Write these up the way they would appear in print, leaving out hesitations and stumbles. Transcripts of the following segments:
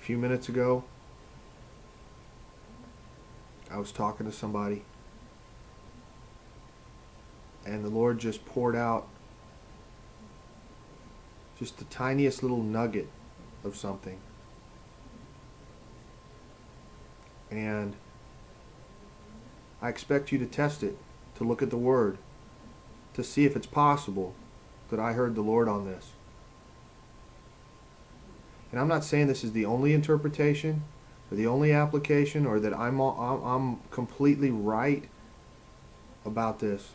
few minutes ago, I was talking to somebody, and the Lord just poured out just the tiniest little nugget of something. And I expect you to test it, to look at the Word, to see if it's possible that I heard the Lord on this. And I'm not saying this is the only interpretation or the only application, or that I'm completely right about this.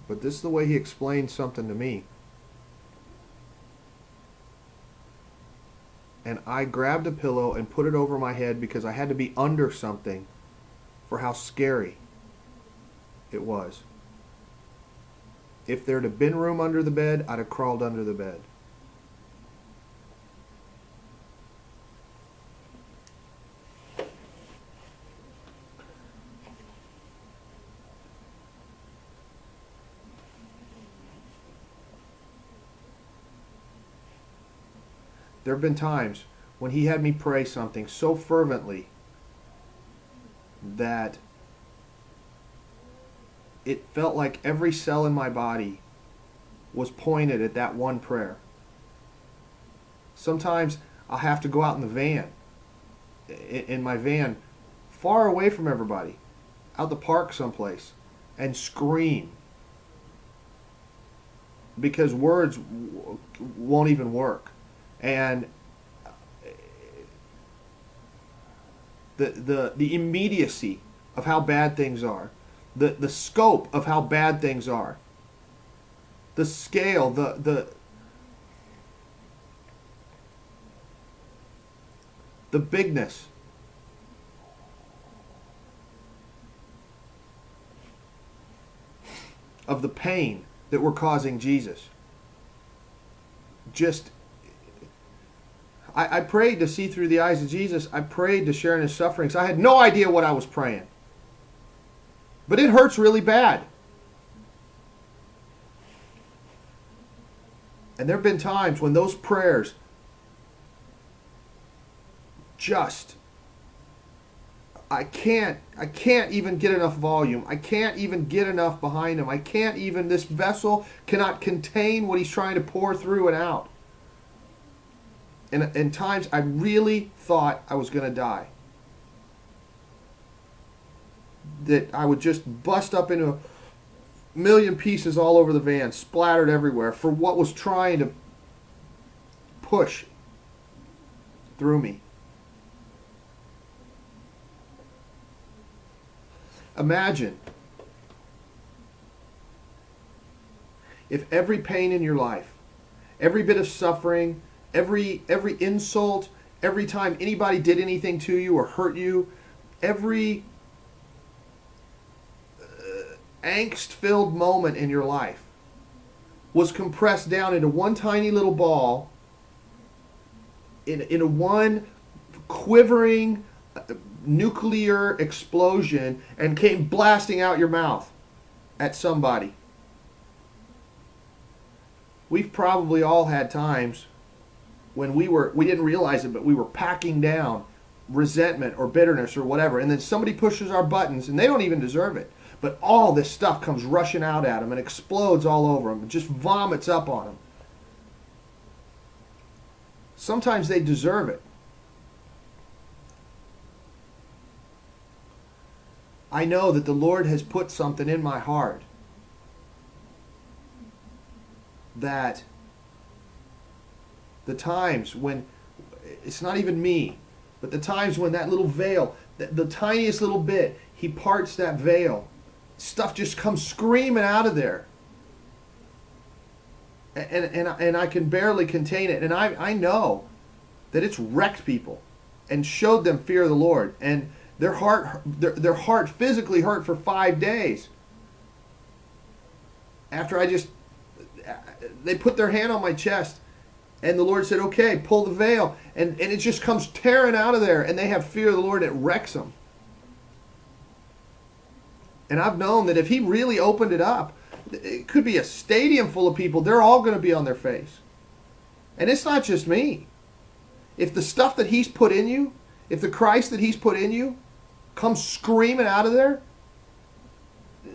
But this is the way He explained something to me. And I grabbed a pillow and put it over my head because I had to be under something for how scary it was. If there'd have been room under the bed, I'd have crawled under the bed. There have been times when He had me pray something so fervently that it felt like every cell in my body was pointed at that one prayer. Sometimes I'll have to go out in the van, in my van, far away from everybody, out the park someplace, and scream because words won't even work. And the immediacy of how bad things are, the scope of how bad things are, the scale, the bigness of the pain that we're causing Jesus. Just, I prayed to see through the eyes of Jesus. I prayed to share in His sufferings. I had no idea what I was praying. But it hurts really bad. And there have been times when those prayers just, I can't even get enough volume. I can't even get enough behind Him. This vessel cannot contain what He's trying to pour through and out. And in times I really thought I was going to die. That I would just bust up into a million pieces all over the van, splattered everywhere, for what was trying to push through me. Imagine if every pain in your life, every bit of suffering, every insult, every time anybody did anything to you or hurt you, every angst-filled moment in your life was compressed down into one tiny little ball, in a one quivering nuclear explosion, and came blasting out your mouth at somebody. We've probably all had times when we didn't realize it, but we were packing down resentment or bitterness or whatever, and then somebody pushes our buttons, and they don't even deserve it, but all this stuff comes rushing out at them and explodes all over them and just vomits up on them. Sometimes they deserve it. I know that the Lord has put something in my heart that the times when, it's not even me, but the times when that little veil, the tiniest little bit, He parts that veil, stuff just comes screaming out of there. And I can barely contain it. And I know that it's wrecked people and showed them fear of the Lord. And their heart physically hurt for 5 days. After they put their hand on my chest, and the Lord said, okay, pull the veil. And it just comes tearing out of there, and they have fear of the Lord, and it wrecks them. And I've known that if He really opened it up, it could be a stadium full of people. They're all going to be on their face. And it's not just me. If the stuff that he's put in you, if the Christ that he's put in you comes screaming out of there,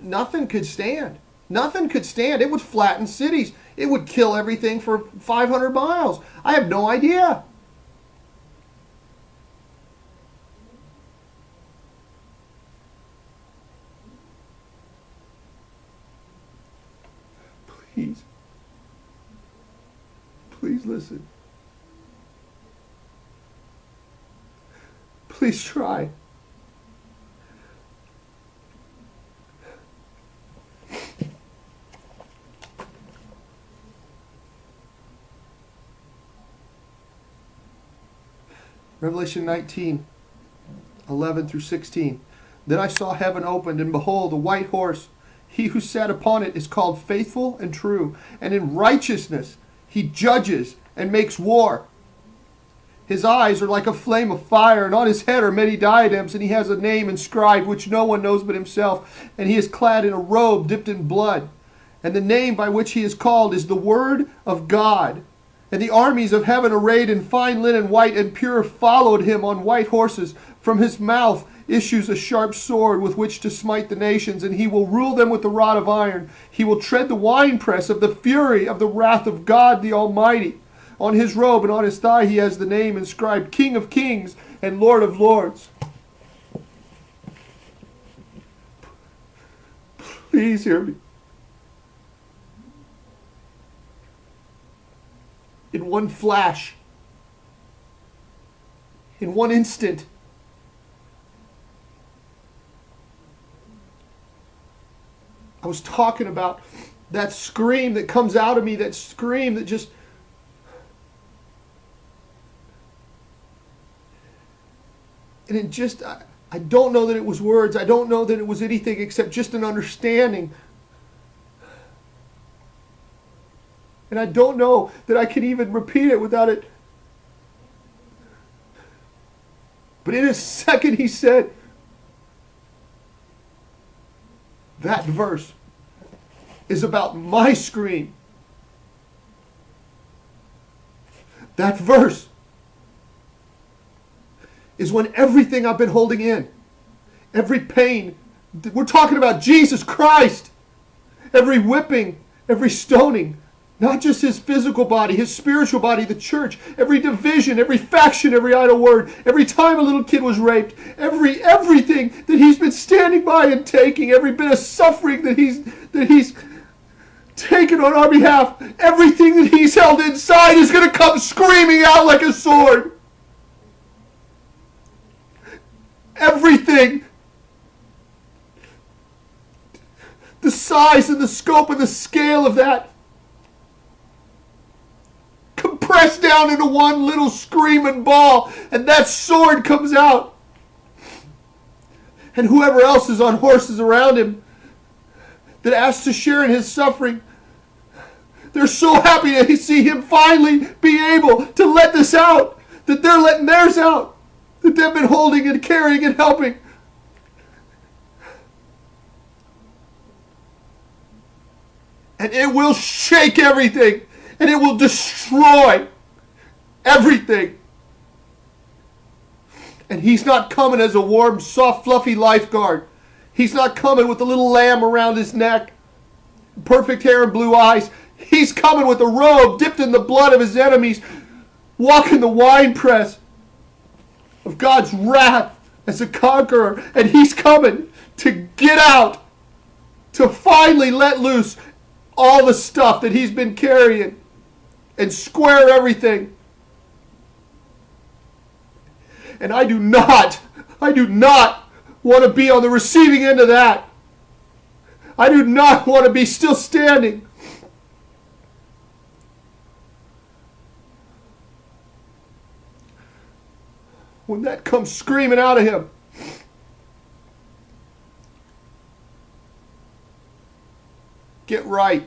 nothing could stand. Nothing could stand. It would flatten cities. It would kill everything for 500 miles. I have no idea. Please. Please listen. Please try. Revelation 19, 11 through 16. Then I saw heaven opened, and behold, a white horse. He who sat upon it is called Faithful and True, and in righteousness he judges and makes war. His eyes are like a flame of fire, and on his head are many diadems, and he has a name inscribed which no one knows but himself, and he is clad in a robe dipped in blood. And the name by which he is called is the Word of God. And the armies of heaven, arrayed in fine linen, white and pure, followed him on white horses. From his mouth issues a sharp sword with which to smite the nations, and he will rule them with the rod of iron. He will tread the winepress of the fury of the wrath of God the Almighty. On his robe and on his thigh he has the name inscribed, King of Kings and Lord of Lords. Please hear me. In one flash, in one instant, I was talking about that scream that comes out of me, that scream that just... And it just, I don't know that it was words. I don't know that it was anything except just an understanding. And I don't know that I can even repeat it without it. But in a second he said, that verse is about my scream. That verse is when everything I've been holding in, every pain, we're talking about Jesus Christ, every whipping, every stoning, not just his physical body, his spiritual body, the church, every division, every faction, every idle word, every time a little kid was raped, everything that he's been standing by and taking, every bit of suffering that he's taken on our behalf, everything that he's held inside is going to come screaming out like a sword. Everything. The size and the scope and the scale of that compressed down into one little screaming ball, and that sword comes out. And whoever else is on horses around him that asks to share in his suffering, they're so happy to see him finally be able to let this out, that they're letting theirs out, that they've been holding and carrying and helping. And it will shake everything. And it will destroy everything. And he's not coming as a warm, soft, fluffy lifeguard. He's not coming with a little lamb around his neck, perfect hair and blue eyes. He's coming with a robe dipped in the blood of his enemies, walking the winepress of God's wrath as a conqueror. And he's coming to get out, to finally let loose all the stuff that he's been carrying and square everything. And I do not want to be on the receiving end of that. I do not want to be still standing. When that comes screaming out of him. Get right.